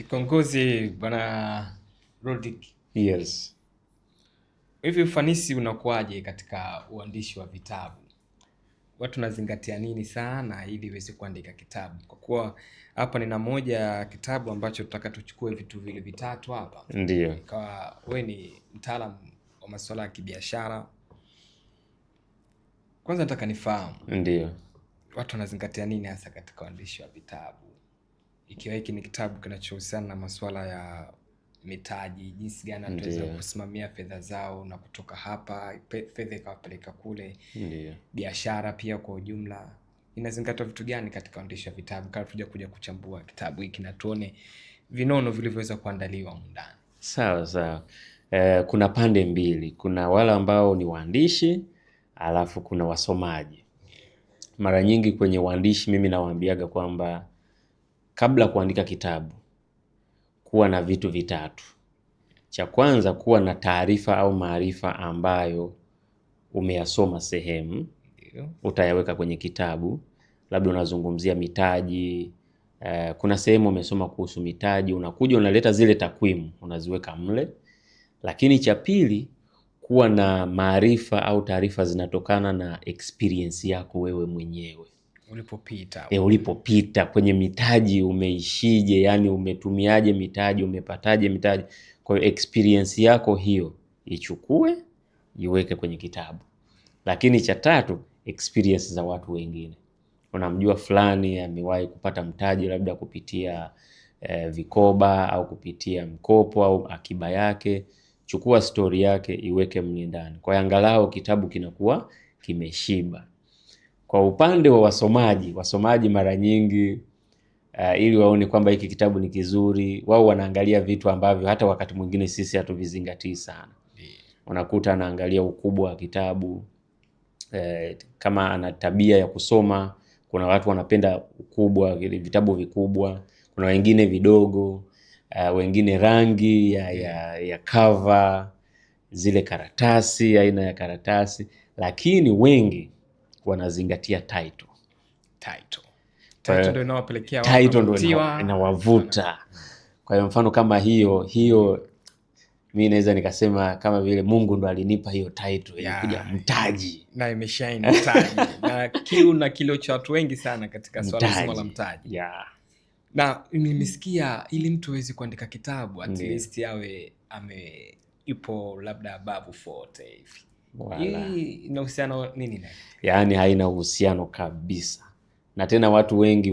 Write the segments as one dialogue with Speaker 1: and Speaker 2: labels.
Speaker 1: Kiongozi bwana Rodick.
Speaker 2: Yes.
Speaker 1: Hivi ufanisi unakuaje katika uandishi wa vitabu? Watu nazingatia nini sana ili uweze kuandika kitabu? Kwa kuwa hapa nina moja kitabu ambacho tutaka tuchukue vitu vile vitatu hapa.
Speaker 2: Ndio.
Speaker 1: Kwa wewe ni mtaalamu wa masuala ya kibiashara. Kwanza nataka nifahamu.
Speaker 2: Ndio.
Speaker 1: Watu wanazingatia nini hasa katika uandishi wa vitabu? Ikiwa hiki ni kitabu kinachohusiana na masuala ya mitaji, jinsi gani tunaweza kusimamia fedha zao na kutoka hapa fedha ikawapeleka kule.
Speaker 2: Ndio.
Speaker 1: Biashara pia kwa ujumla inazingatia vitu gani katika uandishi wa vitabu? Kabla kuja kuchambua kitabu hiki na tuone vinono vilivyoweza kuandaliwa ndani.
Speaker 2: Sawa. Kuna pande mbili. Kuna wale ambao ni waandishi, alafu kuna wasomaji. Mara nyingi kwenye uandishi mimi nawaambiaga kwamba kabla kuandika kitabu kuwa na vitu vitatu. Cha kwanza kuwa na taarifa au maarifa ambayo umeyasoma sehemu, utayaweka kwenye kitabu. Labda unazungumzia mitaji, kuna sehemu umesoma kuhusu mitaji, unakuja unaleta zile takwimu, unaziweka mle. Lakini cha pili, kuwa na maarifa au taarifa zinatokana na experience yako wewe mwenyewe. Ulipopita kwenye mitaji, umeishije, yani umetumiaje mitaji, umepataje mitaji. Kwa hiyo experience yako hiyo ichukue, iweke kwenye kitabu. Lakini cha tatu, experience za watu wengine. Unamjua fulani amewahi kupata mtaji labda kupitia vikoba au kupitia mkopo au akiba yake, chukua story yake iweke mle ndani. Kwa hiyo angalau kitabu kinakuwa kimeshiba. Kwa upande wa wasomaji mara nyingi ili waone kwamba hiki kitabu ni kizuri, wao wanaangalia vitu ambavyo hata wakati mwingine sisi hatuvizingatii sana. Unakuta anaangalia ukubwa wa kitabu, kama ana tabia ya kusoma. Kuna watu wanapenda ukubwa, vitabu vikubwa, kuna wengine vidogo, wengine rangi ya cover, zile karatasi, aina ya karatasi, lakini wengi wanazingatia title.
Speaker 1: Title ndio inawapelekea
Speaker 2: wao, title ndio inawavuta. Kwa hiyo mfano kama hiyo mimi naweza nikasema kama vile Mungu ndo alinipa hiyo title, ilikuja mtaji
Speaker 1: na imeshine mtaji na kiu na kilio cha watu wengi sana katika swala zima la mtaji. Na nimesikia ili mtu aweze kuandika kitabu at least yawe ipo labda above 40 hivi. Hii inahusiana nini na?
Speaker 2: Yaani haina uhusiano kabisa. Na tena watu wengi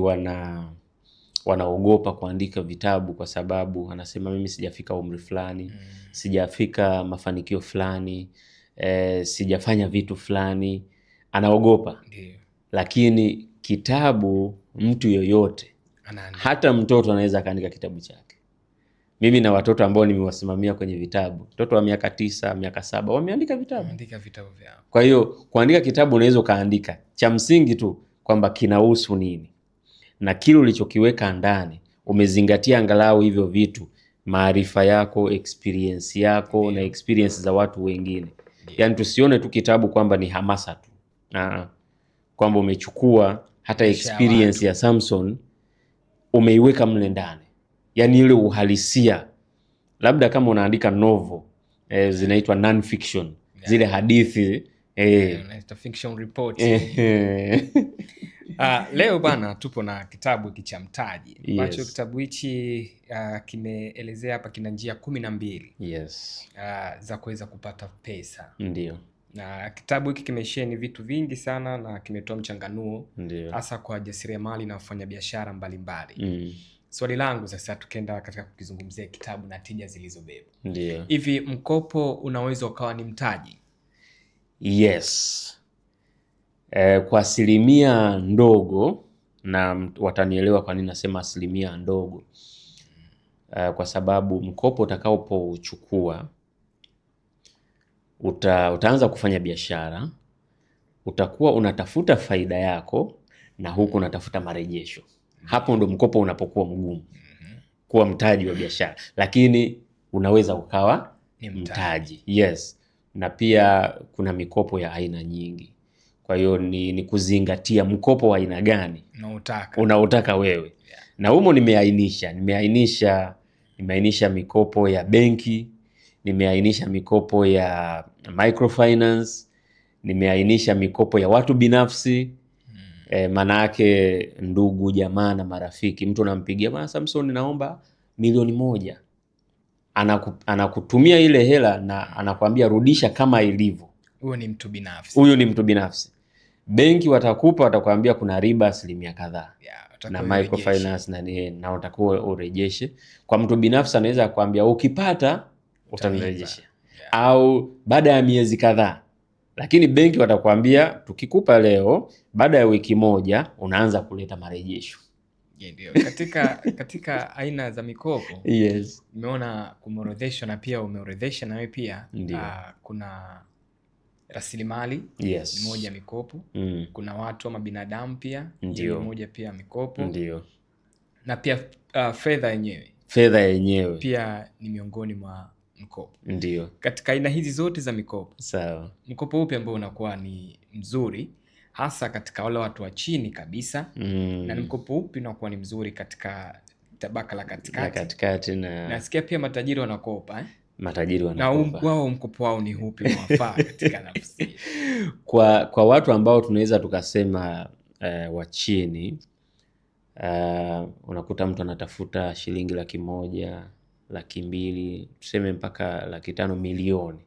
Speaker 2: wanaogopa kuandika vitabu kwa sababu anasema mimi sijafika umri fulani, sijafika mafanikio fulani, sijafanya vitu fulani, anaogopa. Lakini kitabu mtu yoyote, hata mtoto anaweza kaandika kitabu chake. Mimi na watoto ambao nimewasimamia kwenye vitabu, mtoto wa miaka 9, miaka 7 wameandika vitabu.
Speaker 1: Vyao.
Speaker 2: Kwa hiyo kuandika kitabu unaweza kaandika, cha msingi tu kwamba kinahusu nini na kile ulichokiweka ndani umezingatia angalau hivyo vitu, maarifa yako, experience yako na experience za watu wengine. Yaani tusione tu kitabu kwamba ni hamasa tu. Kwamba umechukua hata experience ya Samson umeiweka mle ndani. Yaani ile uhalisia. Labda kama unaandika novel, zinaitwa non fiction, zile hadithi,
Speaker 1: fiction report. Leo bana tupo na kitabu hiki cha Mtaji. Ambacho kitabu hichi kimeelezea hapa kina njia 12 za kuweza kupata pesa.
Speaker 2: Ndio.
Speaker 1: Na kitabu hiki kimesheni vitu vingi sana na kimetoa mchanganuo hasa kwa jasiriamali na wafanyabiashara mbalimbali. Swali langu sasa tukenda katika kukizungumzia kitabu na tija zilizobeba.
Speaker 2: Ndio.
Speaker 1: Hivi mkopo unaweza ukawa ni mtaji?
Speaker 2: Yes. Kwa asilimia ndogo, na watanielewa kwa nini nasema asilimia ndogo. Kwa sababu mkopo utakaopouchukua utaanza kufanya biashara, utakuwa unatafuta faida yako na huku unatafuta marejesho. Hapo ndo mkopo unapokuwa mgumu kuwa mtaji wa biashara, lakini unaweza ukawa ni mtaji. Yes. Na pia kuna mikopo ya aina nyingi. Kwa hiyo ni kuzingatia mkopo wa aina gani unaotaka wewe. Na humo nimeainisha mikopo ya benki, nimeainisha mikopo ya microfinance, nimeainisha mikopo ya watu binafsi. Maana yake ndugu, jamaa na marafiki. Mtu anampigia, bwana Samson, naomba milioni 1. Anakutumia ile hela na anakuambia rudisha kama ilivyo.
Speaker 1: Huyo ni mtu binafsi.
Speaker 2: Benki watakwambia kuna riba asilimia kadhaa, na microfinance na utakuwa urejeshe. Kwa mtu binafsi anaweza kuambia ukipata utanirejesha, au baada ya miezi kadhaa. Lakini benki watakwambia tukikupa leo, baada ya wiki 1 unaanza kuleta marejesho.
Speaker 1: Ndio. Katika aina za mikopo,
Speaker 2: yes,
Speaker 1: umeona kumeorodheshwa, na pia umeorodhesha na wewe pia kuna rasilimali,
Speaker 2: yes,
Speaker 1: ni moja mikopo. Kuna watu ama binadamu pia,
Speaker 2: ni
Speaker 1: moja pia mikopo.
Speaker 2: Ndio.
Speaker 1: Na pia fedha yenyewe pia ni miongoni mwa mkopo.
Speaker 2: Ndio.
Speaker 1: Katika aina hizi zote za mikopo,
Speaker 2: sawa,
Speaker 1: mkopo upi ambao unakuwa ni mzuri hasa katika wale watu wa chini kabisa? Na ni mkopo upi unakuwa ni mzuri katika tabaka la katikati? Nasikia pia matajiri wanakopa
Speaker 2: matajiri wanakopa.
Speaker 1: Na wao mkopo wao ni upi mwafaa katika nafsi?
Speaker 2: Kwa watu ambao tunaweza tukasema wa chini, unakuta mtu anatafuta shilingi 100,000, 200,000, tuseme mpaka 500,000, milioni,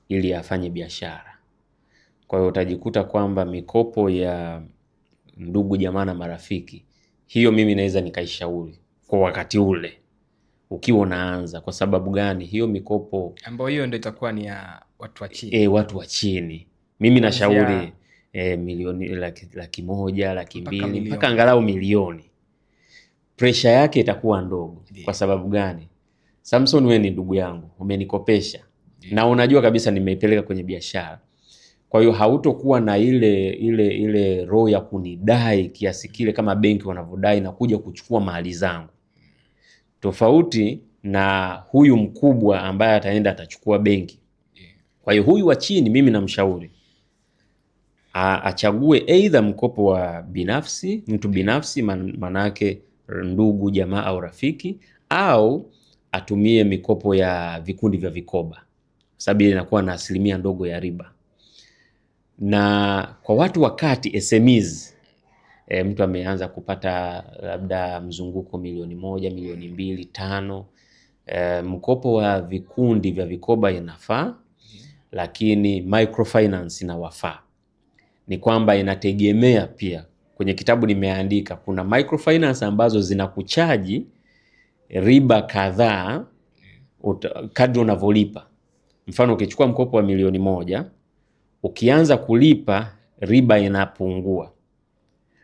Speaker 2: ili afanye biashara. Kwa hiyo utajikuta kwamba mikopo ya ndugu, jamaa na marafiki, hiyo mimi naweza nikaishauri kwa wakati ule ukiwa unaanza. Kwa sababu gani? Hiyo mikopo
Speaker 1: ambayo hiyo ndio itakuwa ni ya watu wa chini.
Speaker 2: Watu wa chini. Mimi nashauri milioni 100,000, 200,000 mpaka angalau milioni. Pressure yake itakuwa ndogo. Kwa sababu gani? Samson, wewe ni ndugu yangu, umenikopesha. Na unajua kabisa nimeipeleka kwenye biashara. Kwa hiyo hautokuwa na ile roho ya kunidai kiasi kile kama benki wanavyodai na kuja kuchukua mali zangu. Tofauti na huyu mkubwa ambaye ataenda atachukua benki. Kwa hiyo huyu wa chini mimi namshauri achague either mkopo wa binafsi, mtu binafsi, manake ndugu, jamaa au rafiki, au atumie mikopo ya vikundi vya vikoba, sababu inakuwa na asilimia ndogo ya riba. Na kwa watu wakati SMEs, mtu ameanza kupata labda mzunguko 1,000,000, 2,000,000, 5, mkopo wa vikundi vya vikoba inafaa, lakini microfinance inawafaa. Ni kwamba inategemea pia. Kwenye kitabu nimeandika kuna microfinance ambazo zinakuchaji riba kadhaa kadri unavyolipa. Mfano, ukichukua mkopo wa 1,000,000, ukianza kulipa riba inapungua.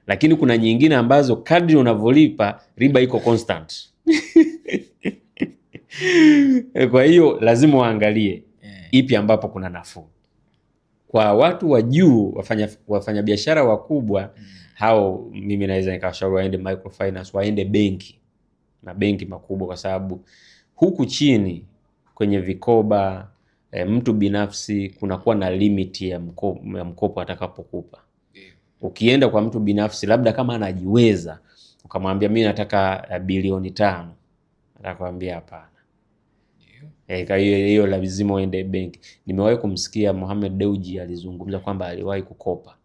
Speaker 2: Lakini kuna nyingine ambazo kadri unavyolipa riba iko constant. Kwa hiyo lazima uangalie ipi ambapo kuna nafuu. Kwa watu wa juu, wafanya biashara wakubwa, hao mimi naweza nikawashauri waende microfinance, waende benki, na benki makubwa, kwa sababu huku chini kwenye vikoba, mtu binafsi kunakuwa na limit ya mkopo atakapokupa. Ukienda kwa mtu binafsi, labda kama anajiweza, ukamwambia mimi nataka bilioni 5, atakwambia hapana. Kwa hiyo lazima uende benki. Nimewahi kumsikia Mohamed Dewji alizungumza kwamba aliwahi kukopa.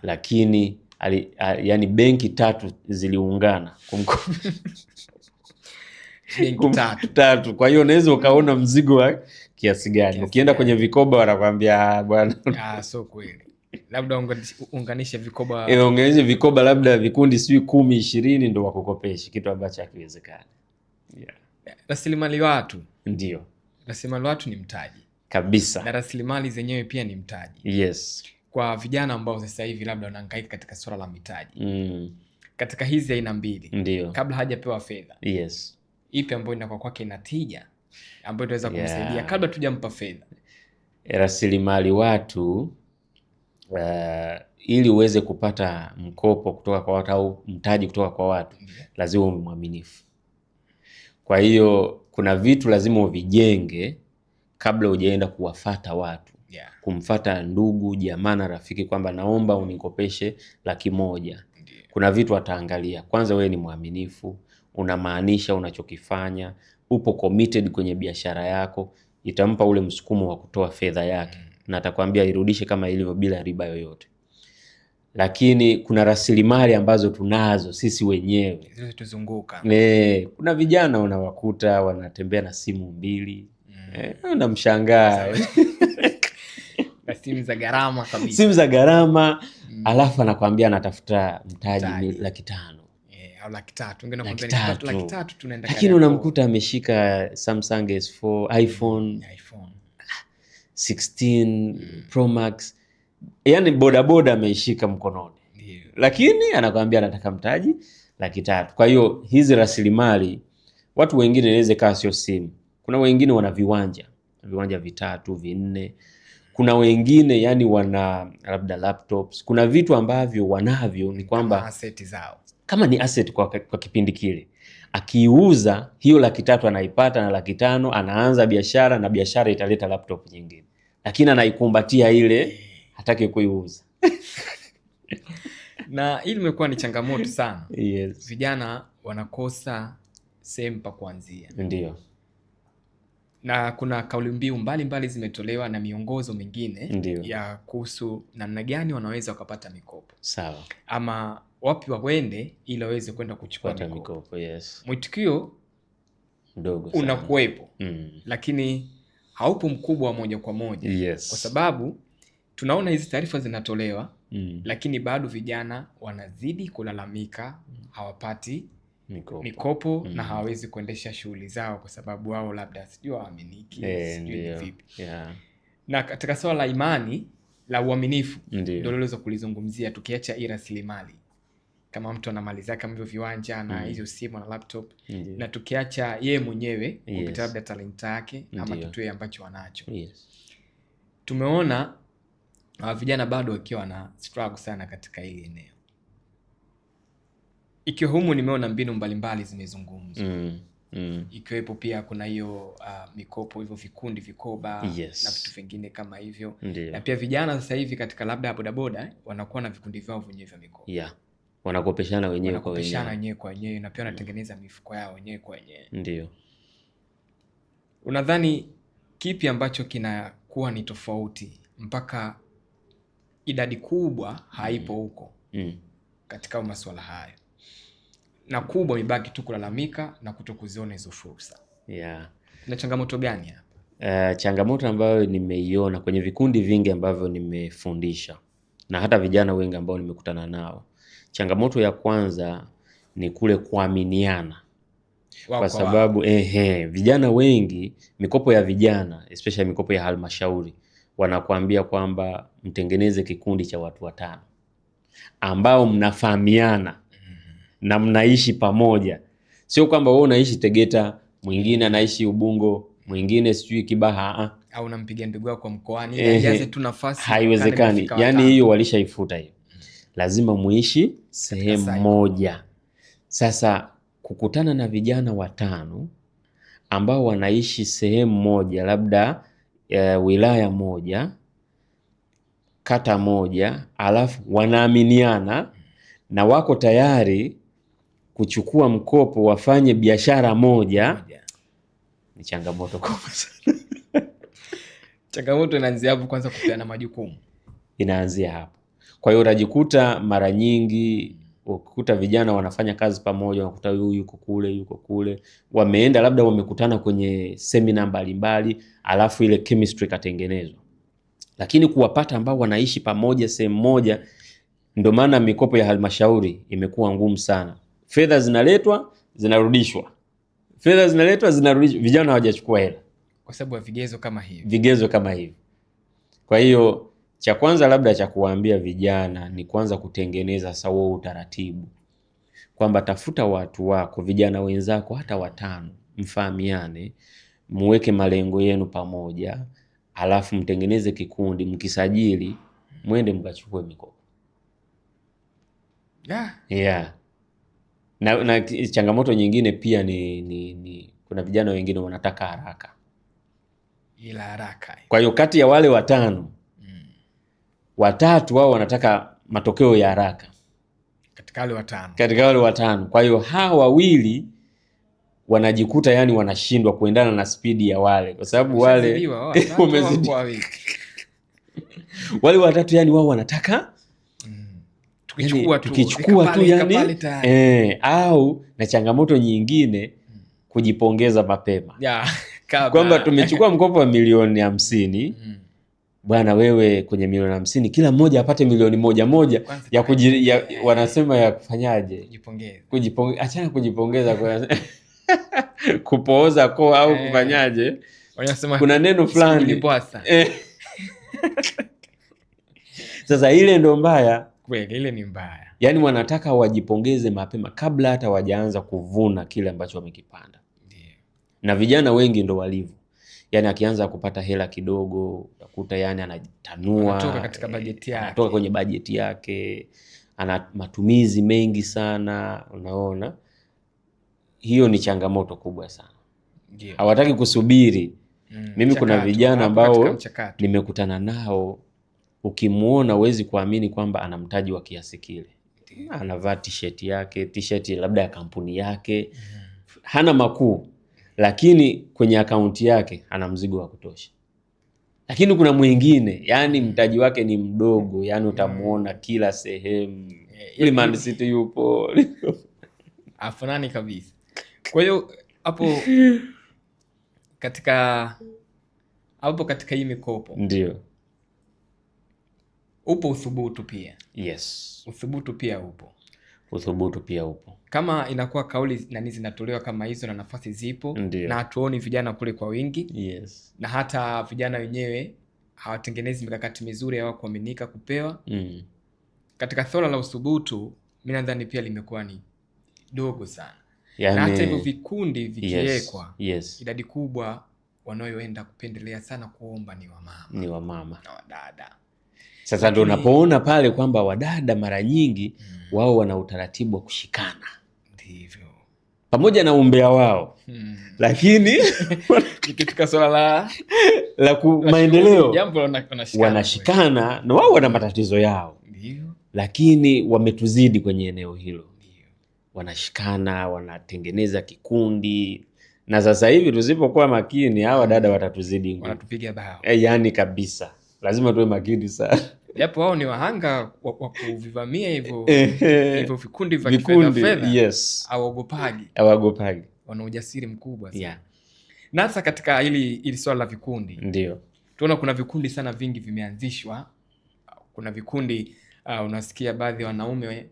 Speaker 2: Lakini yani benki 3 ziliungana kumkopa.
Speaker 1: Benki
Speaker 2: 3. Kwa hiyo unaweza ukaona mzigo wa kiasi gani. Ukienda kwenye vikoba wanakuambia bwana,
Speaker 1: sio kweli. Labda unganishe vikoba.
Speaker 2: Unganishe vikoba labda vikundi 10, 20 ndio wakukopesha, kitu ambacho hakiwezekani.
Speaker 1: Rasilimali watu.
Speaker 2: Ndio.
Speaker 1: Rasilimali watu ni mtaji.
Speaker 2: Kabisa.
Speaker 1: Na rasilimali zenyewe pia ni mtaji.
Speaker 2: Yes.
Speaker 1: Kwa vijana ambao sasa hivi labda wanahangaika katika swala la mitaji. Katika hizi aina mbili.
Speaker 2: Ndio.
Speaker 1: Kabla hajapewa fedha.
Speaker 2: Yes.
Speaker 1: Ipi ambayo inakuwa kwake ina tija, ambayo inaweza kumsaidia kabla tujampa fedha?
Speaker 2: Rasilimali watu, ili uweze kupata mkopo kutoka kwa watu au mtaji kutoka kwa watu, lazima uwe mwaminifu. Kwa hiyo kuna vitu lazima uvijenge kabla hujaenda kuwafata watu. Kumfata ndugu, jamaa na rafiki kwamba naomba unikopeshe 100,000. kuna vitu ataangalia. Kwanza wewe ni mwaminifu, unamaanisha unachokifanya, upo committed kwenye biashara yako, itampa ule msukumo wa kutoa fedha yake na atakwambia irudishe kama ilivyo bila riba yoyote. Lakini kuna rasilimali ambazo tunazo sisi wenyewe
Speaker 1: tuzunguka.
Speaker 2: Kuna vijana unawakuta wanatembea na simu 2, unamshangaa
Speaker 1: na simu za gharama kabisa,
Speaker 2: simu za gharama alafu anakuambia anatafuta mtaji 500,000
Speaker 1: au 300,000, wengine wanakuambia 300,000 tunaenda,
Speaker 2: lakini unamkuta ameshika Samsung S4, iPhone 16 Pro Max, yani bodaboda ameishika mkononi, lakini anakuambia anataka mtaji 300,000. Kwa hiyo hizi rasilimali watu wengine inaweza kaa sio simu, kuna wengine wana viwanja 3, 4, kuna wengine yani wana labda laptops, kuna vitu ambavyo wanavyo ni kwamba
Speaker 1: asset zao,
Speaker 2: kama ni asset kwa kipindi kile, akiuza hiyo 300,000 anaipata na 500,000 anaanza biashara na biashara italeta laptop nyingine, lakini anaikumbatia ile, hataki kuiuza.
Speaker 1: Na hili limekuwa ni changamoto sana.
Speaker 2: Yes.
Speaker 1: Vijana wanakosa sehemu pa kuanzia.
Speaker 2: Ndio.
Speaker 1: Na kuna kauli mbiu mbalimbali zimetolewa na miongozo mingine
Speaker 2: Ndiyo.
Speaker 1: ya kuhusu namna gani wanaweza wakapata mikopo.
Speaker 2: Sawa.
Speaker 1: Ama wapi waende ili waweze kwenda kuchukua mikopo.
Speaker 2: Yes.
Speaker 1: Mwitikio
Speaker 2: mdogo
Speaker 1: unakuwepo, lakini haupo mkubwa wa moja kwa moja.
Speaker 2: Yes.
Speaker 1: Kwa sababu tunaona hizi taarifa zinatolewa, lakini bado vijana wanazidi kulalamika hawapati mikopo na hawawezi kuendesha shughuli zao kwa sababu wao labda sijui waaminiki, sijui vipi. Na katika swala la imani la uaminifu ndio lolozo kulizungumzia, tukiacha rasilimali kama mtu ana mali zake kama hivyo viwanja na hizo simu na laptop, na tukiacha yeye mwenyewe kupitia labda talenta yake ama kitu ambacho wanacho. Tumeona vijana bado wakiwa na struggle sana katika hili eneo. Ikiwa humu nimeona mbinu mbalimbali zimezungumzwa. Ikiwepo pia kuna hiyo mikopo, hivyo vikundi vikoba, na vitu vingine kama hivyo. Na pia vijana sasa hivi katika labda bodaboda wanakuwa na vikundi vyao wenyewe vya mikopo.
Speaker 2: Wanakopeshana wenyewe kwa
Speaker 1: wenyewe na pia wanatengeneza mifuko yao wenyewe kwa wenyewe.
Speaker 2: Ndio.
Speaker 1: Unadhani kipi ambacho kinakuwa ni tofauti mpaka idadi kubwa haipo huko katika masuala hayo, na kubwa imebaki tu kulalamika na kutokuziona hizo fursa? Na changamoto gani hapa?
Speaker 2: Changamoto ambayo nimeiona kwenye vikundi vingi ambavyo nimefundisha na hata vijana wengi ambao nimekutana nao, changamoto ya kwanza ni kule kuaminiana. Kwa sababu vijana wengi, mikopo ya vijana especially mikopo ya halmashauri, wanakuambia kwamba mtengeneze kikundi cha watu 5 ambao mnafahamiana na mnaishi pamoja. Sio kwamba wewe unaishi Tegeta, mwingine anaishi Ubungo, mwingine sijui Kibaha,
Speaker 1: au unampigia ndugu yako mkoani ajaze tu nafasi.
Speaker 2: Haiwezekani. Yaani hiyo walishaifuta hiyo. Lazima muishi sehemu moja. Sasa kukutana na vijana 5 ambao wanaishi sehemu moja, labda wilaya moja, kata moja, alafu wanaaminiana na wako tayari kuchukua mkopo wafanye biashara moja, ni changamoto kubwa sana.
Speaker 1: Changamoto inaanzia hapo, kwanza kupeana majukumu.
Speaker 2: Inaanzia hapo. Kwa hiyo unajikuta mara nyingi ukikuta vijana wanafanya kazi pamoja, unakuta huyu yuko kule, wameenda labda wamekutana kwenye semina mbalimbali, alafu ile chemistry katengenezwa. Lakini kuwapata ambao wanaishi pamoja sehemu moja, ndio maana mikopo ya halmashauri imekuwa ngumu sana. Fedha zinaletwa, zinarudishwa. Fedha zinaletwa, zinarudishwa. Vijana hawajachukua hela
Speaker 1: kwa sababu ya vigezo kama hivi.
Speaker 2: Kwa hiyo cha kwanza labda cha kuwaambia vijana ni kwanza kutengeneza sawa utaratibu, kwamba tafuta watu wako, vijana wenzako hata 5, mfahamiane, muweke malengo yenu pamoja, alafu mtengeneze kikundi, mkisajili, mwende mkachukue mikopo. Na changamoto nyingine pia ni kuna vijana wengine wanataka haraka. Kwa hiyo kati ya wale 5, 3 wao wanataka matokeo ya haraka
Speaker 1: katika
Speaker 2: wale watano. Kwa hiyo hawa wawili wanajikuta yani wanashindwa kuendana na spidi ya wale, kwa sababu wale wamezidiwa. Wale watatu yani wao wanataka tukichukua tu yani au na changamoto nyingine kujipongeza mapema kwamba tumechukua mkopo wa milioni 50 bwana, wewe kwenye milioni 50 kila mmoja apate milioni moja ya wanasema ya kufanyaje, kujipongeza. Achana kujipongeza kwa kupooza kwa au kufanyaje,
Speaker 1: wanasema
Speaker 2: kuna neno fulani sasa ile ndo mbaya
Speaker 1: kweli, ile ni mbaya.
Speaker 2: Yaani wanataka wajipongeze mapema kabla hata wajaanza kuvuna kile ambacho wamekipanda. Na vijana wengi ndo walivyo. Yaani akianza kupata hela kidogo, utakuta yani anatanua,
Speaker 1: anatoka katika bajeti yake.
Speaker 2: Anatoka kwenye bajeti yake, ana matumizi mengi sana, unaona? Hiyo ni changamoto kubwa sana. Hawataki kusubiri. Mimi kuna vijana ambao nimekutana nao, ukimuona huwezi kuamini kwamba ana mtaji wa kiasi kile. Anavaa t-shirt labda ya kampuni yake. Hana makuu, lakini kwenye akaunti yake ana mzigo wa kutosha. Lakini kuna mwingine, yani mtaji wake ni mdogo, yani utamuona kila sehemu. Ile Man City yupo.
Speaker 1: Afanani kabisa. Kwa hiyo hapo katika hii mikopo
Speaker 2: ndio
Speaker 1: upo uthubutu pia.
Speaker 2: Yes.
Speaker 1: Uthubutu pia upo. Kama inakuwa kauli nani zinatolewa kama hizo na nafasi zipo,
Speaker 2: ndiyo,
Speaker 1: na hatuoni vijana kule kwa wingi.
Speaker 2: Yes.
Speaker 1: Na hata vijana wenyewe hawatengenezi mikakati mizuri ya kuaminika kupewa. Katika swala la uthubutu, mimi nadhani pia limekuwa ni dogo sana. Yani, na hata hivyo vikundi vikiwekwa,
Speaker 2: yes,
Speaker 1: idadi kubwa wanaoenda kupendelea sana kuomba ni wamama na wadada.
Speaker 2: Sasa ndio unapoona pale kwamba wadada mara nyingi wao wana utaratibu wa kushikana.
Speaker 1: Ndivyo.
Speaker 2: Pamoja na umbea wao. Lakini
Speaker 1: ikifika swala
Speaker 2: la maendeleo wanashikana, na wao wana matatizo yao.
Speaker 1: Ndio.
Speaker 2: Lakini wametuzidi kwenye eneo hilo. Ndio. Wanashikana, wanatengeneza kikundi. Na sasa hivi tusipokuwa makini hawa dada watatuzidi nguvu.
Speaker 1: Wanatupiga bao.
Speaker 2: Yani kabisa. Lazima tuwe makini sana.
Speaker 1: Japo wao ni wahanga wa kuvivamia hivyo vikundi vya fedha.
Speaker 2: Yes.
Speaker 1: Hawagopagi. Wana ujasiri mkubwa sana.
Speaker 2: Yeah.
Speaker 1: Na hasa katika ili swala la vikundi.
Speaker 2: Ndio.
Speaker 1: Tunaona kuna vikundi sana vingi vimeanzishwa. Kuna vikundi unasikia baadhi ya wanaume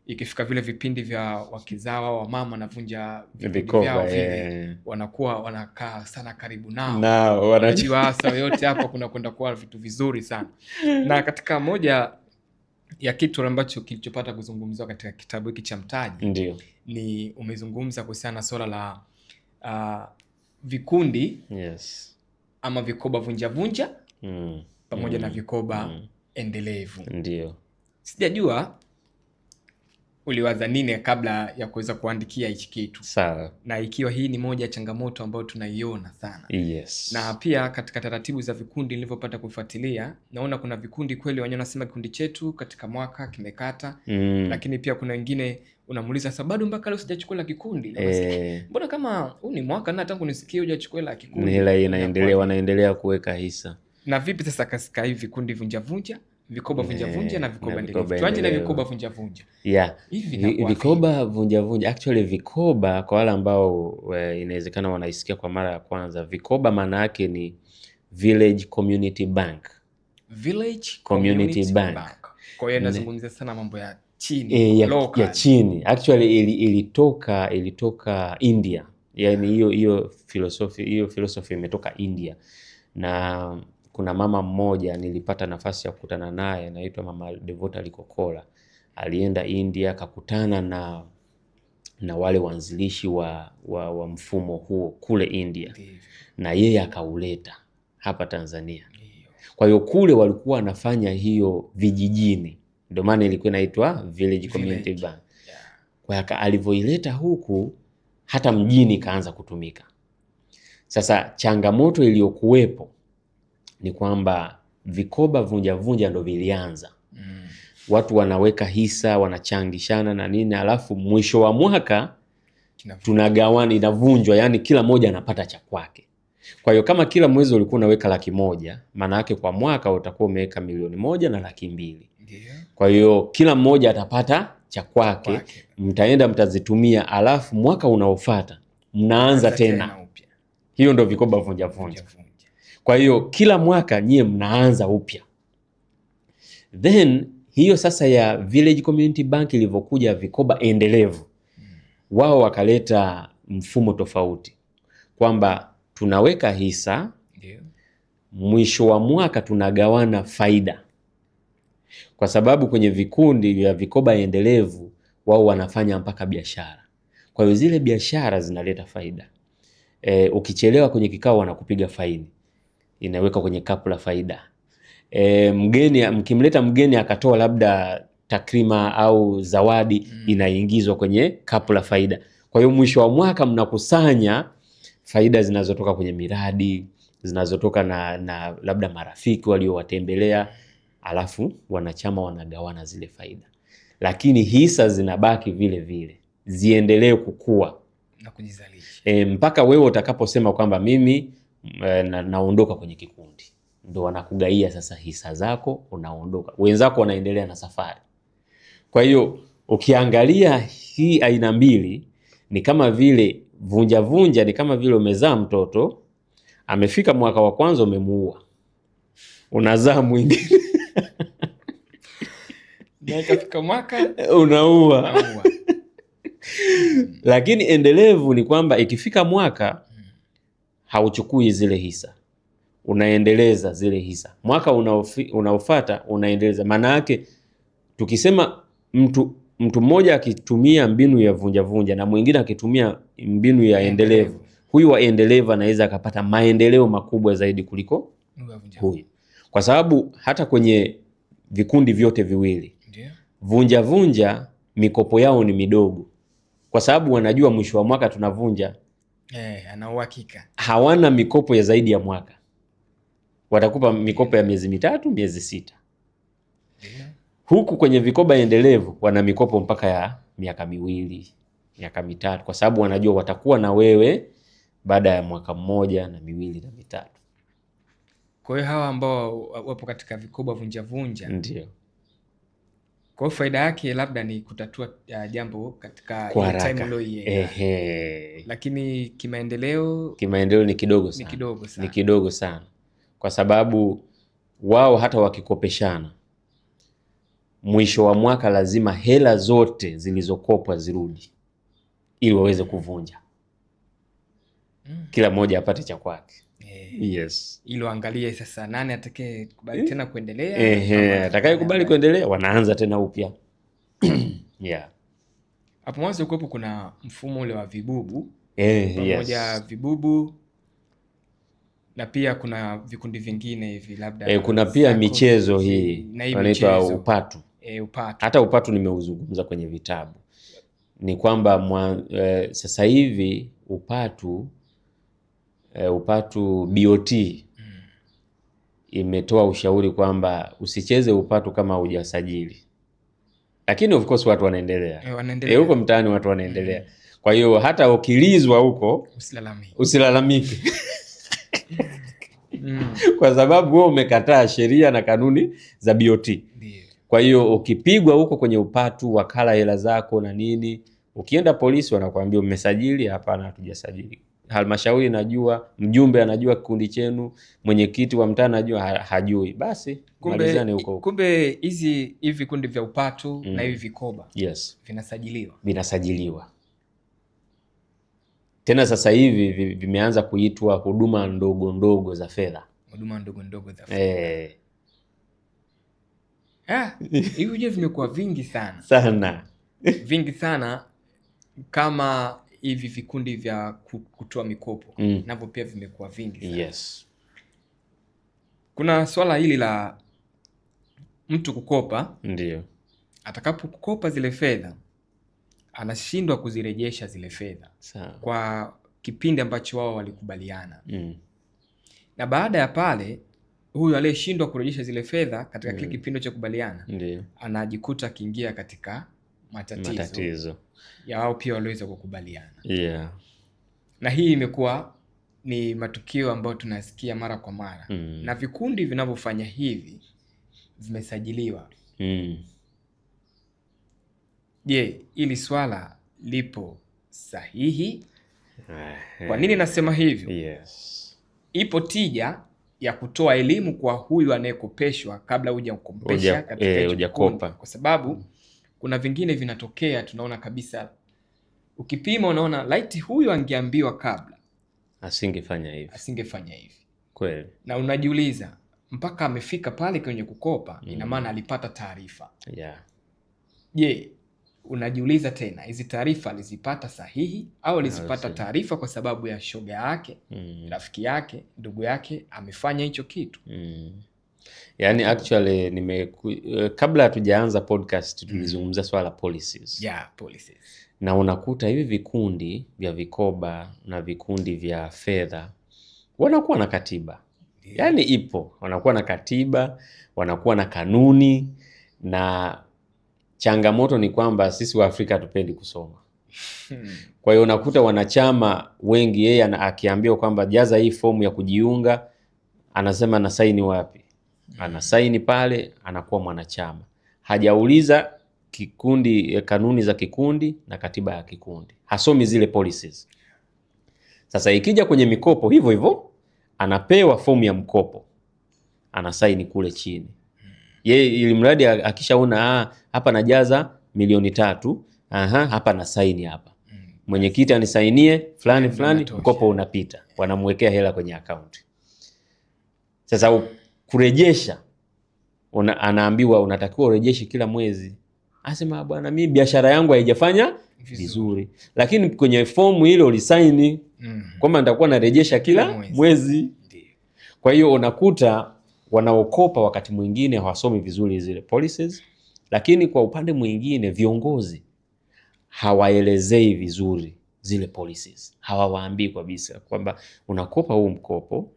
Speaker 1: ikifika vile vipindi vya wakizawa wa mama wanavunja vikundi vyao vile, wanakuwa wanakaa sana karibu nao wanajua hasa yote hapo kuna kwenda kuwa vitu vizuri sana. Na katika moja ya kitu ambacho kilichopata kuzungumzwa katika kitabu hiki cha Mtaji,
Speaker 2: ndio
Speaker 1: ni umezungumza kuhusiana na swala la vikundi,
Speaker 2: yes,
Speaker 1: ama vikoba vunja pamoja na vikoba endelevu.
Speaker 2: Ndio.
Speaker 1: Sijajua uliwaza nini kabla ya kuweza kuandikia hichi kitu.
Speaker 2: Sawa.
Speaker 1: Na ikiwa hii ni moja ya changamoto ambayo tunaiona sana.
Speaker 2: Yes.
Speaker 1: Na pia katika taratibu za vikundi nilivyopata kufuatilia, naona kuna vikundi kweli wenyewe wanasema kikundi chetu katika mwaka kimekata. Lakini pia kuna wengine unamuuliza sababu bado mpaka leo sijachukua la kikundi. Mbona kama huu ni mwaka na tangu nisikie hujachukua la kikundi.
Speaker 2: Hela inaendelea, wanaendelea kuweka hisa.
Speaker 1: Na vipi sasa katika hivi vikundi vunja vikoba vunja na vikoba endelevu? Tuanze na vikoba vunja.
Speaker 2: Yeah. Vikoba vunja actually vikoba kwa wale ambao inawezekana wanaisikia kwa mara ya kwanza, vikoba maana yake ni Village Community Bank.
Speaker 1: Village Community Bank. Kwa hiyo nazungumzia sana mambo ya chini,
Speaker 2: ya chini. Actually ilitoka India. Yaani hiyo philosophy imetoka India. Na kuna mama mmoja nilipata nafasi ya kukutana naye, anaitwa Mama Devota Likokola. Alienda India akakutana na wale waanzilishi wa mfumo huo kule India. Na yeye akauleta hapa Tanzania. Kwa hiyo kule walikuwa wanafanya hiyo vijijini. Ndio maana ilikuwa inaitwa Village Community Bank. Kwa hiyo alivyoileta huku hata mjini kaanza kutumika. Sasa changamoto iliyokuwepo ni kwamba vikoba vunja ndio vilianza. watu wanaweka hisa, wanachangishana na nini, alafu mwisho wa mwaka tunagawana, inavunjwa, yani kila mmoja anapata cha kwake. Kwa hiyo kama kila mwezi ulikuwa unaweka 100,000, maana yake kwa mwaka utakuwa umeweka 1,200,000 na 200,000. Kwa hiyo kila mmoja atapata cha kwake, mtaenda mtazitumia, alafu mwaka unaofuata mnaanza tena upya. Hiyo ndio vikoba vunja vunja. Kwa hiyo kila mwaka nyie mnaanza upya. Then hiyo sasa ya Village Community Bank ilivyokuja vikoba endelevu, wao wakaleta mfumo tofauti kwamba tunaweka hisa, mwisho wa mwaka tunagawana faida, kwa sababu kwenye vikundi vya vikoba endelevu wao wanafanya mpaka biashara. Kwa hiyo zile biashara zinaleta faida. Ukichelewa kwenye kikao wanakupiga faini, inaweka kwenye kapu la faida. Mkimleta mgeni akatoa labda takrima au zawadi, inaingizwa kwenye kapu la faida. Kwa hiyo mwisho wa mwaka mnakusanya faida zinazotoka kwenye miradi, zinazotoka na labda marafiki waliowatembelea, alafu wanachama wanagawana zile faida. Lakini hisa zinabaki vile vile, ziendelee kukua
Speaker 1: na kujizalisha.
Speaker 2: Mpaka wewe utakaposema kwamba mimi naondoka kwenye kikundi, ndo wanakugaia sasa hisa zako, unaondoka. Wenzako wanaendelea na safari. Kwa hiyo ukiangalia hii aina mbili ni kama vile vunja vunja, ni kama vile umezaa mtoto, amefika mwaka wa kwanza umemuua, unazaa mwingine
Speaker 1: na ikafika mwaka
Speaker 2: unaua. Lakini endelevu ni kwamba ikifika mwaka hauchukui zile hisa, unaendeleza zile hisa. Mwaka unaofuata unaendeleza. Maana yake tukisema mtu mmoja akitumia mbinu ya vunja vunja na mwingine akitumia mbinu ya endelevu, huyu wa endelevu anaweza akapata maendeleo makubwa zaidi kuliko huyu. Kwa sababu hata kwenye vikundi vyote viwili, vunja vunja mikopo yao ni midogo, kwa sababu wanajua mwisho wa mwaka tunavunja.
Speaker 1: Ana uhakika.
Speaker 2: Hawana mikopo ya zaidi ya mwaka. Watakupa mikopo ya miezi 3, miezi 6. Huku kwenye vikoba endelevu wana mikopo mpaka ya miaka 2, miaka 3, kwa sababu wanajua watakuwa na wewe baada ya mwaka 1 na 2 na 3.
Speaker 1: Kwa hiyo hawa ambao wapo katika vikoba vunja vunja,
Speaker 2: ndio
Speaker 1: kwa faida yake labda ni kutatua jambo katika time low. Lakini kimaendeleo
Speaker 2: ni kidogo sana. Ni kidogo sana. Kwa sababu wao hata wakikopeshana, mwisho wa mwaka lazima hela zote zilizokopwa zirudi ili waweze kuvunja. Kila mmoja apate cha kwake. Yes.
Speaker 1: Ili angalie sasa nani atakayekubali tena kuendelea.
Speaker 2: Atakayekubali kuendelea wanaanza tena upya. Yeah.
Speaker 1: Hapo mwanzo kuwepo kuna mfumo ule wa vibubu.
Speaker 2: Yes.
Speaker 1: Vibubu, na pia kuna vikundi vingine hivi labda
Speaker 2: kuna pia michezo hii wanaitwa upatu.
Speaker 1: Upatu.
Speaker 2: Hata upatu nimeuzungumza kwenye vitabu. Ni kwamba sasa hivi upatu BOT imetoa ushauri kwamba usicheze upatu kama hujasajili. Lakini of course watu wanaendelea. Huko mtaani watu wanaendelea. Kwa hiyo hata ukilizwa huko usilalamike. Kwa sababu wewe umekataa sheria na kanuni za BOT. Kwa hiyo ukipigwa huko kwenye upatu, wakala hela zako na nini, ukienda polisi wanakuambia umesajili? Hapana, hatujasajili. Halmashauri najua, mjumbe anajua kikundi chenu, mwenyekiti wa mtaa anajua, hajui. Basi malizane huko.
Speaker 1: Kumbe hivi vikundi vya upatu na hivi vikoba,
Speaker 2: yes,
Speaker 1: vinasajiliwa.
Speaker 2: Tena sasa hivi vimeanza kuitwa huduma ndogo ndogo za fedha.
Speaker 1: Hivi je, vimekuwa vingi
Speaker 2: sana.
Speaker 1: Vingi sana, kama hivi vikundi vya kutoa mikopo navyo pia vimekuwa vingi sana.
Speaker 2: Yes.
Speaker 1: Kuna swala hili la mtu kukopa.
Speaker 2: Ndio.
Speaker 1: Atakapokukopa zile fedha anashindwa kuzirejesha zile fedha kwa kipindi ambacho wao walikubaliana. Na baada ya pale huyu aliyeshindwa kurejesha zile fedha katika kile kipindi cha kubaliana anajikuta akiingia katika matatizo ya wao pia waliweza kukubaliana. Na hii imekuwa ni matukio ambayo tunasikia mara kwa mara. Na vikundi vinavyofanya hivi vimesajiliwa. Je, ili swala lipo sahihi? Kwa nini nasema hivyo? Ipo tija ya kutoa elimu kwa huyu anayekopeshwa kabla hujakompesha katika hujakopa, kwa sababu kuna vingine vinatokea tunaona kabisa, ukipima unaona laiti huyu angeambiwa kabla asingefanya hivi kweli. Na unajiuliza mpaka amefika pale kwenye kukopa, ina maana alipata taarifa. Je, unajiuliza tena, hizi taarifa alizipata sahihi au alizipata taarifa kwa sababu ya shoga yake, rafiki yake, ndugu yake amefanya hicho kitu?
Speaker 2: Yani actually kabla hatujaanza podcast tulizungumza swala policies.
Speaker 1: Policies.
Speaker 2: Na unakuta hivi vikundi vya vikoba na vikundi vya fedha wanakuwa na katiba. Yani ipo, wanakuwa na katiba, wanakuwa na kanuni, na changamoto ni kwamba sisi wa Afrika hatupendi kusoma. Kwa hiyo unakuta wanachama wengi, yeye akiambiwa kwamba jaza hii fomu ya kujiunga, anasema na saini wapi? Ana saini pale, anakuwa mwanachama. Hajauliza kikundi, kanuni za kikundi na katiba ya kikundi. Hasomi zile policies. Sasa ikija kwenye mikopo hivyo hivyo, anapewa fomu ya mkopo, anasaini kule chini. Yeye ili mradi akishaona hapa najaza 3 milioni, hapa na saini hapa. Mwenyekiti anisainie fulani mkopo unapita. Wanamwekea hela kwenye account. Sasa kurejesha, anaambiwa unatakiwa urejeshe kila mwezi. Anasema bwana, mimi biashara yangu haijafanya vizuri. Lakini kwenye fomu ile ulisaini kwamba nitakuwa narejesha kila mwezi. Kwa hiyo unakuta wanaokopa wakati mwingine hawasomi vizuri zile policies, lakini kwa upande mwingine viongozi hawaelezei vizuri zile policies. Hawawaambii kabisa kwamba unakopa huu mkopo,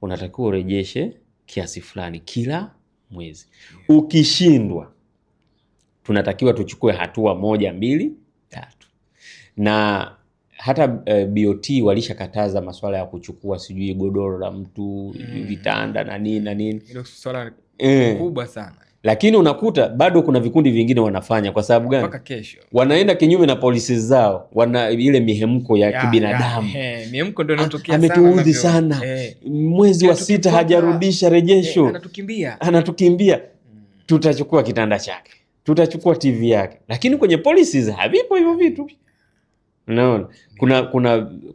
Speaker 2: unatakiwa urejeshe kiasi fulani kila mwezi. Ukishindwa, tunatakiwa tuchukue hatua 1, 2, 3. Na hata BOT walishakataza masuala ya kuchukua sijui godoro la mtu, vitanda na nini.
Speaker 1: Hilo swala kubwa sana.
Speaker 2: Lakini unakuta bado kuna vikundi vingine wanafanya. Kwa sababu gani?
Speaker 1: Mpaka kesho
Speaker 2: wanaenda kinyume na policies zao. Wana ile mihemko ya kibinadamu.
Speaker 1: Mihemko ndio inatokea sana.
Speaker 2: Ametuudhi sana. Mwezi wa 6 hajarudisha rejesho. Anatukimbia. Tutachukua kitanda chake, tutachukua TV yake. Lakini kwenye policies havipo hivyo vitu. Unaona?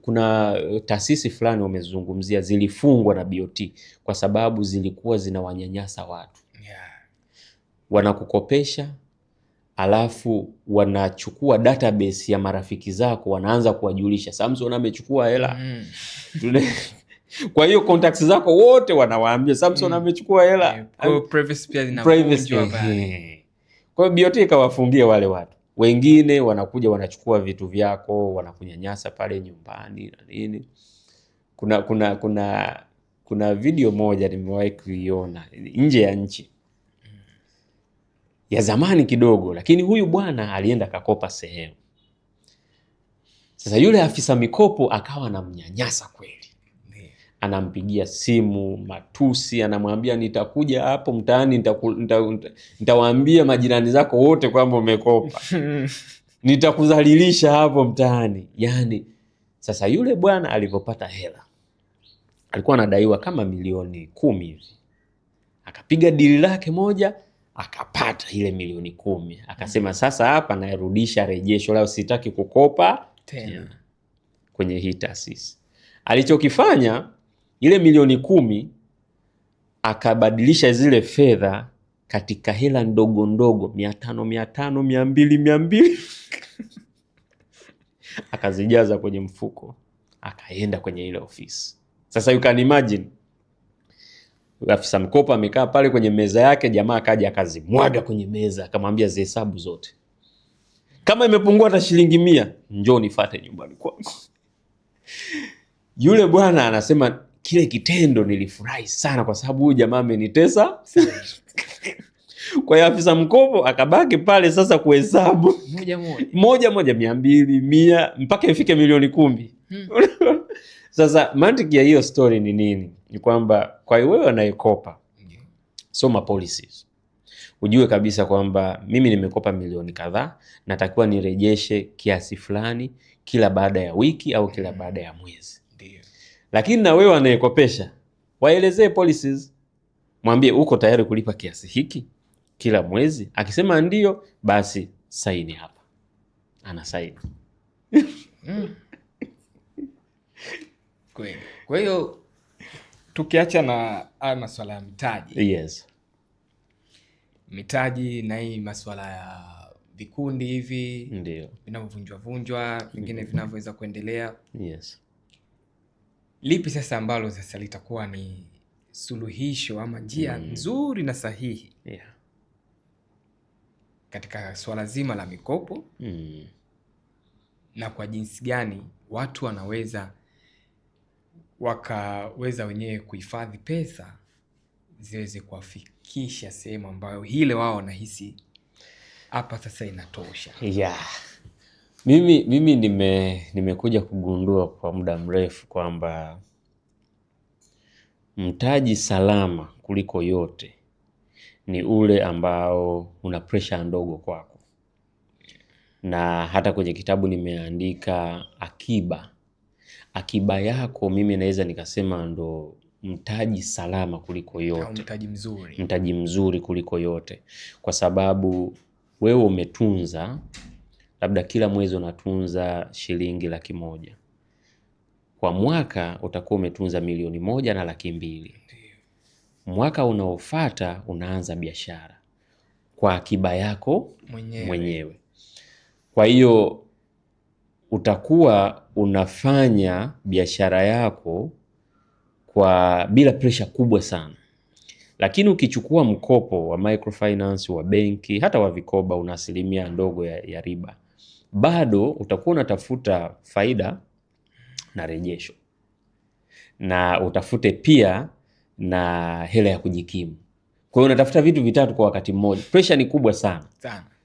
Speaker 2: Kuna taasisi fulani wamezungumzia zilifungwa na BOT kwa sababu zilikuwa zinawanyanyasa watu. Wanakukopesha, alafu wanachukua database ya marafiki zako, wanaanza kuwajulisha Samson amechukua hela. Kwa hiyo contacts zako wote wanawaambia Samson amechukua hela.
Speaker 1: Kwa privacy pia zinavunjwa pale.
Speaker 2: Kwa hiyo BOT ikawafungia wale watu. Wengine wanakuja wanachukua vitu vyako, wanakunyanyasa pale nyumbani na nini. Kuna video moja nimewahi kuiona nje ya nchi. Ya zamani kidogo, lakini huyu bwana alienda kakopa sehemu. Sasa yule afisa mikopo akawa anamnyanyasa kweli. Anampigia simu, matusi, anamwambia nitakuja hapo mtaani, nitawaambia majirani zako wote kwamba umekopa. Nitakudhalilisha hapo mtaani. Yani, sasa yule bwana alipopata hela, alikuwa anadaiwa kama 10 milioni hivi. Akapiga dili lake moja, akapata ile 10 milioni. Akasema sasa hapa nairudisha rejesho lao, sitaki kukopa tena kwenye hii taasisi. Alichokifanya ile 10 milioni akabadilisha zile fedha katika hela ndogo ndogo, 500, 200. Akazijaza kwenye mfuko, akaenda kwenye ile ofisi. Sasa you can imagine, afisa mkopo amekaa pale kwenye meza yake, jamaa akaja akazimwaga kwenye meza, akamwambia zihesabu zote. Kama imepungua hata shilingi 100, njoo nifuate nyumbani kwangu. Yule bwana anasema kile kitendo nilifurahi sana kwa sababu huyu jamaa amenitesa. Kwa hiyo afisa mkopo akabaki pale sasa kuhesabu moja 200, 100 mpaka ifike milioni 10. Sasa mantiki ya hiyo story ni nini? Ni kwamba kwa hiyo wewe unayekopa, soma policies. Ujue kabisa kwamba mimi nimekopa milioni kadhaa, natakiwa nirejeshe kiasi fulani kila baada ya wiki au kila baada ya mwezi. Ndio. Lakini na wewe anayekopesha, waelezee policies. Mwambie uko tayari kulipa kiasi hiki kila mwezi. Akisema ndio, basi saini hapa. Ana saini.
Speaker 1: Kweli. Kwa hiyo tukiacha na masuala ya mitaji.
Speaker 2: Yes.
Speaker 1: Mitaji na hii masuala ya vikundi hivi
Speaker 2: ndio
Speaker 1: vinavyovunjwa vingine vinavyoweza kuendelea.
Speaker 2: Yes.
Speaker 1: Lipi sasa ambalo sasa litakuwa ni suluhisho ama njia nzuri na sahihi katika swala zima la mikopo na kwa jinsi gani watu wanaweza wakaweza wenyewe kuhifadhi pesa ziweze kuwafikisha sehemu ambayo hile wao wanahisi hapa sasa inatosha.
Speaker 2: Mimi nimekuja kugundua kwa muda mrefu kwamba mtaji salama kuliko yote ni ule ambao una pressure ndogo kwako. Na hata kwenye kitabu nimeandika akiba yako, mimi naweza nikasema ndo mtaji salama kuliko yote. Mtaji mzuri kuliko yote. Kwa sababu wewe umetunza, labda kila mwezi unatunza shilingi 100,000. Kwa mwaka utakuwa umetunza 1,200,000. Mwaka unaofuata unaanza biashara kwa akiba yako mwenyewe. Kwa hiyo utakuwa unafanya biashara yako bila pressure kubwa sana. Lakini ukichukua mkopo wa microfinance, wa benki, hata wa vikoba, una asilimia ndogo ya riba, bado utakuwa unatafuta faida na rejesho, na utafute pia na hela ya kujikimu. Kwa hiyo unatafuta vitu vitatu kwa wakati mmoja. Pressure ni kubwa sana.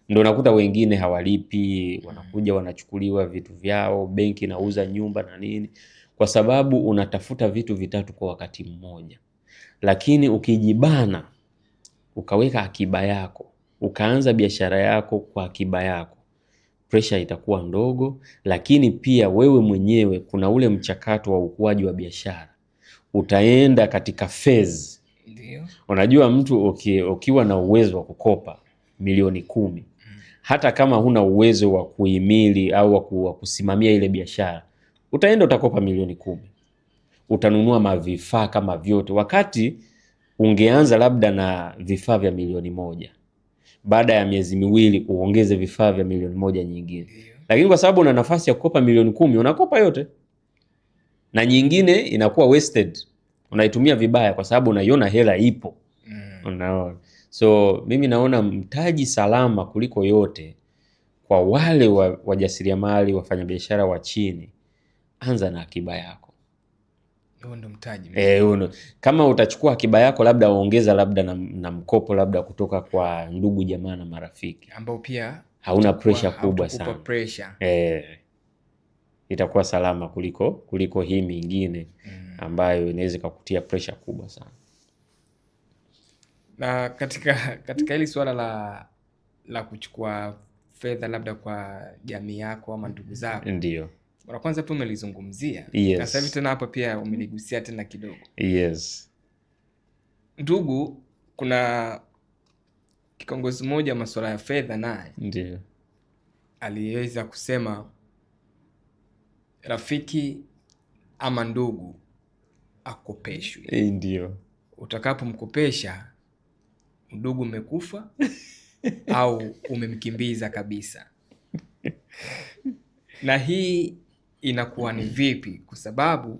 Speaker 2: Ndio unakuta wengine hawalipi, wanakuja wanachukuliwa vitu vyao, benki nauza nyumba na nini, kwa sababu unatafuta vitu vitatu kwa wakati mmoja. Lakini ukijibana, ukaweka akiba yako, ukaanza biashara yako kwa akiba yako, pressure itakuwa ndogo. Lakini pia wewe mwenyewe kuna ule mchakato wa ukuaji wa biashara, utaenda katika phase.
Speaker 1: Ndio.
Speaker 2: Unajua mtu ukiwa na uwezo wa kukopa milioni 10, hata kama huna uwezo wa kuhimili au wa kusimamia ile biashara, utaenda utakopa milioni 10. Utanunua mavifaa kama vyote, wakati ungeanza labda na vifaa vya milioni 1. Baada ya miezi miwili uongeze vifaa vya milioni 1 nyingine. Lakini kwa sababu una nafasi ya kukopa milioni 10, unakopa yote. Na nyingine inakuwa wasted. Unaitumia vibaya kwa sababu unaiona hela ipo. Unaona. So mimi naona mtaji salama kuliko yote kwa wale wajasiriamali, wafanyabiashara wa chini, anza na akiba yako.
Speaker 1: Huo ndo mtaji.
Speaker 2: Kama utachukua akiba yako, labda ongeza labda na mkopo labda kutoka kwa ndugu jamaa na marafiki
Speaker 1: ambao pia
Speaker 2: hauna pressure kubwa sana.
Speaker 1: Pressure.
Speaker 2: Itakuwa salama kuliko hii mingine ambayo inaweza kukutia pressure kubwa sana.
Speaker 1: Na katika hili swala la kuchukua fedha labda kwa jamii yako ama ndugu zako.
Speaker 2: Ndio.
Speaker 1: Mara kwanza tu umelizungumzia.
Speaker 2: Yes.
Speaker 1: Na sasa hivi tena hapa pia umeligusia tena kidogo.
Speaker 2: Yes.
Speaker 1: Ndugu, kuna kiongozi mmoja masuala ya fedha naye.
Speaker 2: Ndio.
Speaker 1: Aliweza kusema rafiki ama ndugu akopeshwe.
Speaker 2: Ndio.
Speaker 1: Utakapomkopesha ndugu umekufa au umemkimbiza kabisa. Na hii inakuwa ni vipi? Kwa sababu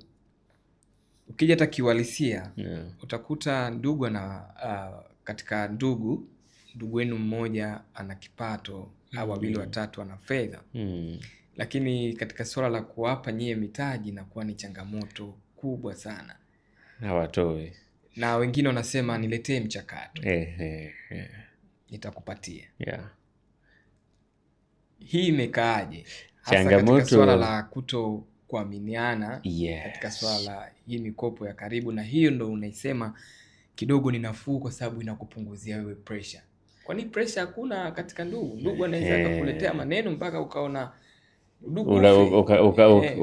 Speaker 1: ukija hata kiuhalisia utakuta ndugu katika ndugu wenu mmoja ana kipato au wawili watatu ana fedha. Lakini katika swala la kuwapa nyie mitaji inakuwa ni changamoto kubwa sana.
Speaker 2: hawatoi.
Speaker 1: Na wengine wanasema niletee mchakato. Nitakupatia. Hii imekaaje? Hasa katika swala la kuto kuaminiana, katika swala la hii mikopo ya karibu, na hiyo ndo unaisema kidogo ni nafuu kwa sababu inakupunguzia wewe pressure. Kwani pressure hakuna katika ndugu? Ndugu anaweza kukuletea maneno mpaka ukaona ndugu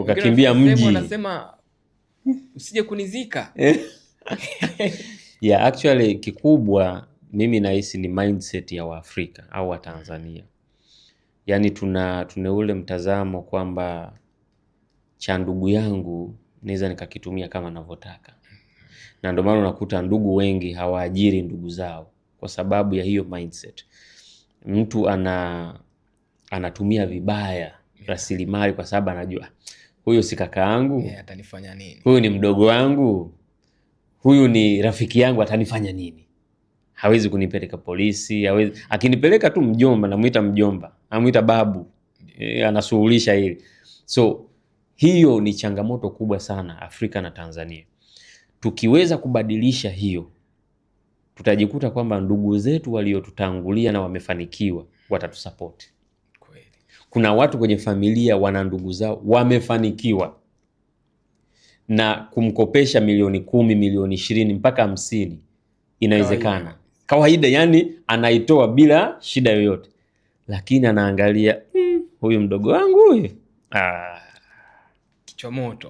Speaker 2: ukakimbia mji.
Speaker 1: Anasema usije kunizika.
Speaker 2: Actually kikubwa mimi nahisi ni mindset ya Waafrika au wa Tanzania. Yaani tuna ule mtazamo kwamba cha ndugu yangu naweza nikakitumia kama ninavyotaka. Na ndio maana unakuta ndugu wengi hawaajiri ndugu zao kwa sababu ya hiyo mindset. Mtu anatumia vibaya rasilimali kwa sababu anajua huyo si kaka yangu,
Speaker 1: atanifanya nini?
Speaker 2: Huyu ni mdogo wangu, huyu ni rafiki yangu, atanifanya nini? Hawezi kunipeleka polisi, hawezi. Akinipeleka tu mjomba, namuita mjomba, namuita babu, anasuluhisha hili. So hiyo ni changamoto kubwa sana Afrika na Tanzania. Tukiweza kubadilisha hiyo, tutajikuta kwamba ndugu zetu waliotutangulia na wamefanikiwa watatusupport.
Speaker 1: Kweli.
Speaker 2: Kuna watu kwenye familia wana ndugu zao wamefanikiwa na kumkopesha milioni 10, milioni 20 mpaka 50 inawezekana. Kawaida, yani anaitoa bila shida yoyote. Lakini anaangalia huyu mdogo wangu huyu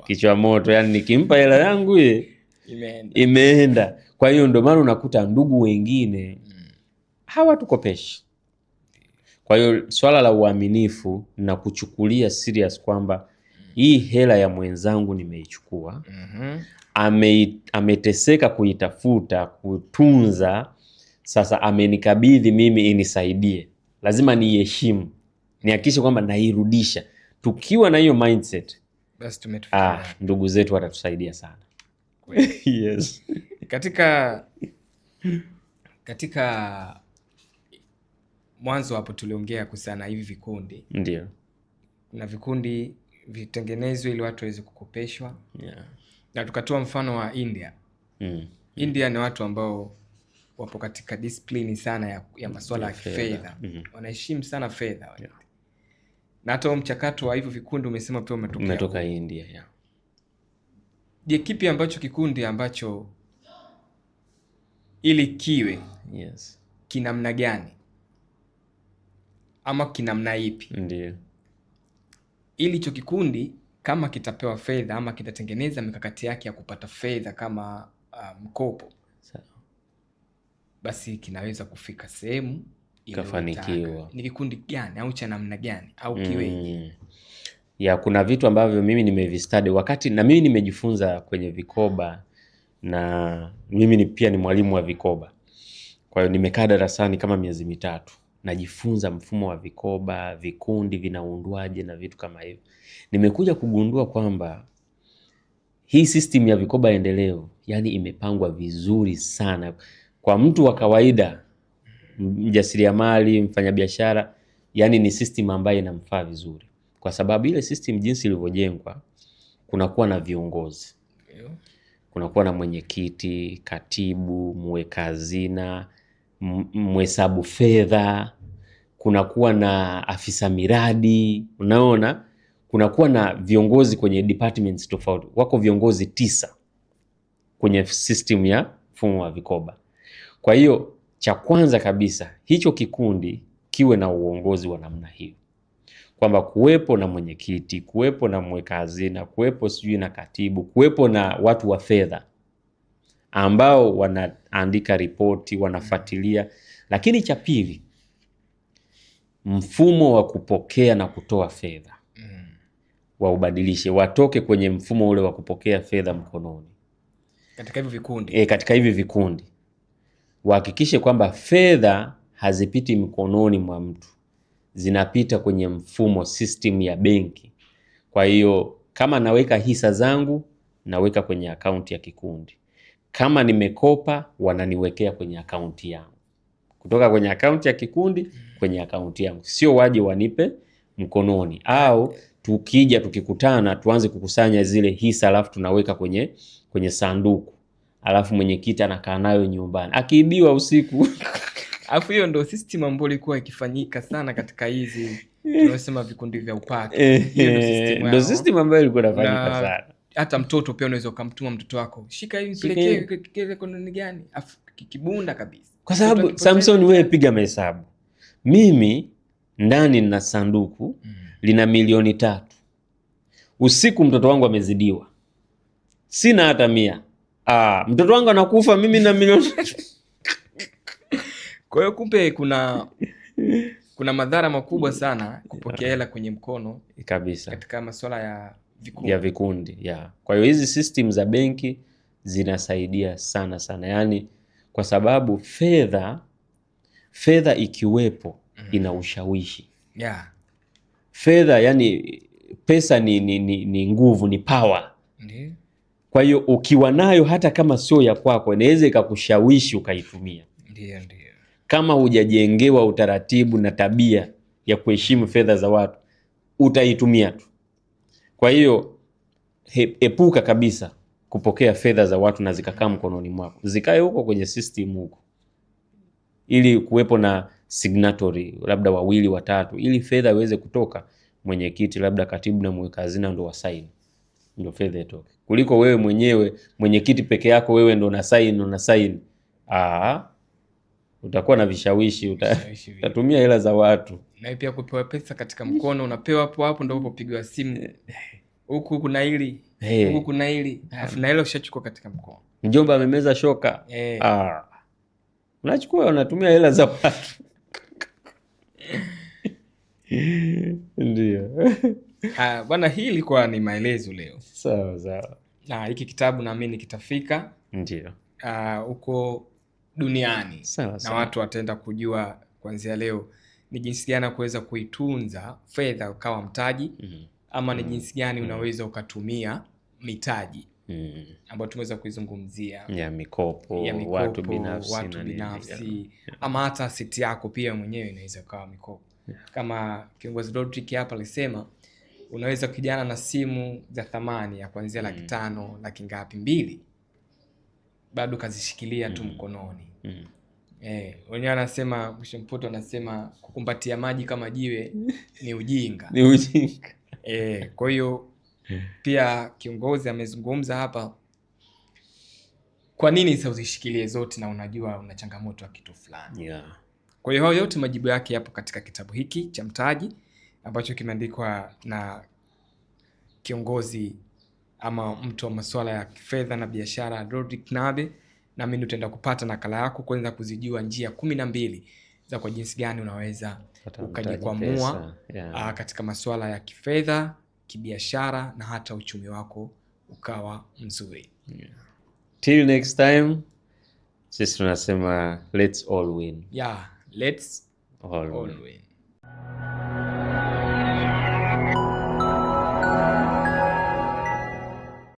Speaker 2: kichwa moto, yani nikimpa hela yangu imeenda. Kwa hiyo ndio maana unakuta ndugu wengine hawatukopeshi. Kwa hiyo swala la uaminifu na kuchukulia serious kwamba hii hela ya mwenzangu nimeichukua, ameteseka kuitafuta, kutunza, sasa amenikabidhi mimi inisaidie, lazima niiheshimu, nihakikishe kwamba nairudisha. Tukiwa na hiyo mindset,
Speaker 1: basi tumetufanya.
Speaker 2: Ndugu zetu watatusaidia sana. Yes.
Speaker 1: Katika mwanzo hapo tuliongea kuhusiana hivi vikundi.
Speaker 2: Ndio.
Speaker 1: Na vikundi vitengenezwe ili watu waweze kukopeshwa. Na tukatoa mfano wa India. India ni watu ambao wapo katika discipline sana ya masuala ya fedha. Wanaheshimu sana fedha. Na hata mchakato wa hivyo vikundi umesema pia
Speaker 2: umetoka India.
Speaker 1: Je, kipi ambacho kikundi ambacho ili kiwe kinamna gani ama kinamna ipi?
Speaker 2: Ndio.
Speaker 1: Ili hicho kikundi kama kitapewa fedha ama kitatengeneza mikakati yake ya kupata fedha kama mkopo, basi kinaweza kufika sehemu
Speaker 2: ikafanikiwa.
Speaker 1: Ni kikundi gani au cha namna gani au kiweje?
Speaker 2: Kuna vitu ambavyo mimi nimevistudy wakati na mimi nimejifunza kwenye vikoba, na mimi pia ni mwalimu wa vikoba. Kwa hiyo nimekaa darasani kama miezi 3 najifunza mfumo wa vikoba, vikundi vinaundwaje na vitu kama hivyo. Nimekuja kugundua kwamba hii system ya vikoba endelevu yani imepangwa vizuri sana kwa mtu wa kawaida, mjasiriamali, mfanyabiashara, yani ni system ambayo inamfaa vizuri. Kwa sababu ile system jinsi ilivyojengwa, kunakuwa na viongozi. Kunakuwa na mwenyekiti, katibu, mweka hazina, mhesabu fedha, kunakuwa na afisa miradi, unaona? Kunakuwa na viongozi kwenye departments tofauti. Wako viongozi 9 kwenye system ya mfumo wa vikoba. Kwa hiyo cha kwanza kabisa, hicho kikundi kiwe na uongozi wa namna hiyo. Kwamba kuwepo na mwenyekiti, kuwepo na mweka hazina, kuwepo sijui na katibu, kuwepo na watu wa fedha ambao wanaandika ripoti, wanafuatilia. Lakini cha pili, mfumo wa kupokea na kutoa fedha waubadilishe, watoke kwenye mfumo ule wa kupokea fedha mkononi.
Speaker 1: Katika hivi vikundi.
Speaker 2: Katika hivi vikundi. Wahakikishe kwamba fedha hazipiti mkononi mwa mtu, zinapita kwenye mfumo system ya benki. Kwa hiyo kama naweka hisa zangu, naweka kwenye akaunti ya kikundi. Kama nimekopa, wananiwekea kwenye akaunti yangu. Kutoka kwenye akaunti ya kikundi kwenye akaunti yangu. Sio waje wanipe mkononi, au tukikutana tuanze kukusanya zile hisa alafu tunaweka kwenye sanduku. alafu mwenyekiti anakaa nayo nyumbani akiibiwa usiku.
Speaker 1: Alafu hiyo ndio system ambayo ilikuwa ikifanyika sana katika hizi tunasema vikundi vya upaki.
Speaker 2: Hiyo ndio system ambayo ilikuwa inafanyika sana.
Speaker 1: Hata mtoto pia unaweza kumtuma mtoto wako, shika hii mpelekee kile kononi gani, afu kibunda kabisa.
Speaker 2: Kwa sababu Samson, wewe piga mahesabu, mimi ndani nina sanduku lina milioni 3. Usiku mtoto wangu amezidiwa, sina hata 100. Mtoto wangu anakufa, mimi na milioni 3.
Speaker 1: Kwa hiyo kumbe kuna madhara makubwa sana kupokea hela kwenye mkono
Speaker 2: kabisa
Speaker 1: katika masuala ya
Speaker 2: vikundi. Kwa hiyo hizi system za benki zinasaidia sana sana, yani kwa sababu fedha ikiwepo ina ushawishi. Fedha, yani pesa ni nguvu, ni power. Kwa hiyo ukiwa nayo hata kama sio ya kwako, inaweza ikakushawishi ukaitumia.
Speaker 1: Ndio.
Speaker 2: Kama hujajengewa utaratibu na tabia ya kuheshimu fedha za watu, utaitumia tu. Kwa hiyo epuka kabisa kupokea fedha za watu na zikakaa mkononi mwako. Zikae huko kwenye system huko, ili kuwepo na signatory labda 2 3, ili fedha iweze kutoka. Mwenyekiti labda katibu na mweka hazina ndo wasaini, ndio fedha itoke, kuliko wewe mwenyewe mwenyekiti peke yako, wewe ndo unasaini. Utakuwa na vishawishi, utatumia hela za watu.
Speaker 1: Na pia kupewa pesa katika mkono, unapewa hapo ndio upopigwa simu, huku kuna hili, huku kuna hili, afu na hela ushachukua katika mkono.
Speaker 2: Mjomba amemeza shoka. Unachukua, unatumia hela za watu. Ndio.
Speaker 1: Bwana, hii ilikuwa ni maelezo leo.
Speaker 2: Sawa.
Speaker 1: Hiki kitabu naamini kitafika
Speaker 2: ndio
Speaker 1: huko duniani.
Speaker 2: Sawa.
Speaker 1: Na watu wataenda kujua kuanzia leo ni jinsi gani kuweza kuitunza fedha ukawa mtaji, ama ni jinsi gani unaweza ukatumia mitaji ambayo tumeweza kuizungumzia
Speaker 2: ya mikopo, watu binafsi
Speaker 1: ama hata asset yako pia mwenyewe inaweza kuwa mikopo. Kama kiongozi Rodrick hapa alisema, unaweza kijana na simu za thamani ya kuanzia 500,000, laki ngapi, 2, bado kazishikilia tu mkononi. Wenyewe anasema, Mshampoto anasema kukumbatia maji kama jiwe ni ujinga. Kwa hiyo pia kiongozi amezungumza hapa, kwa nini sasa uzishikilie zote na unajua una changamoto ya kitu fulani. Kwa hiyo hayo yote majibu yake yapo katika kitabu hiki cha Mtaji ambacho kimeandikwa na kiongozi ama mtu wa masuala ya fedha na biashara Rodrick Nabe, na mimi nitaenda kupata nakala yako kuanza kuzijua njia 12 za kwa jinsi gani unaweza ukajikwamua katika masuala ya kifedha, kibiashara na hata uchumi wako ukawa mzuri.
Speaker 2: Till next time, sisi tunasema let's all win.
Speaker 1: Let's all win.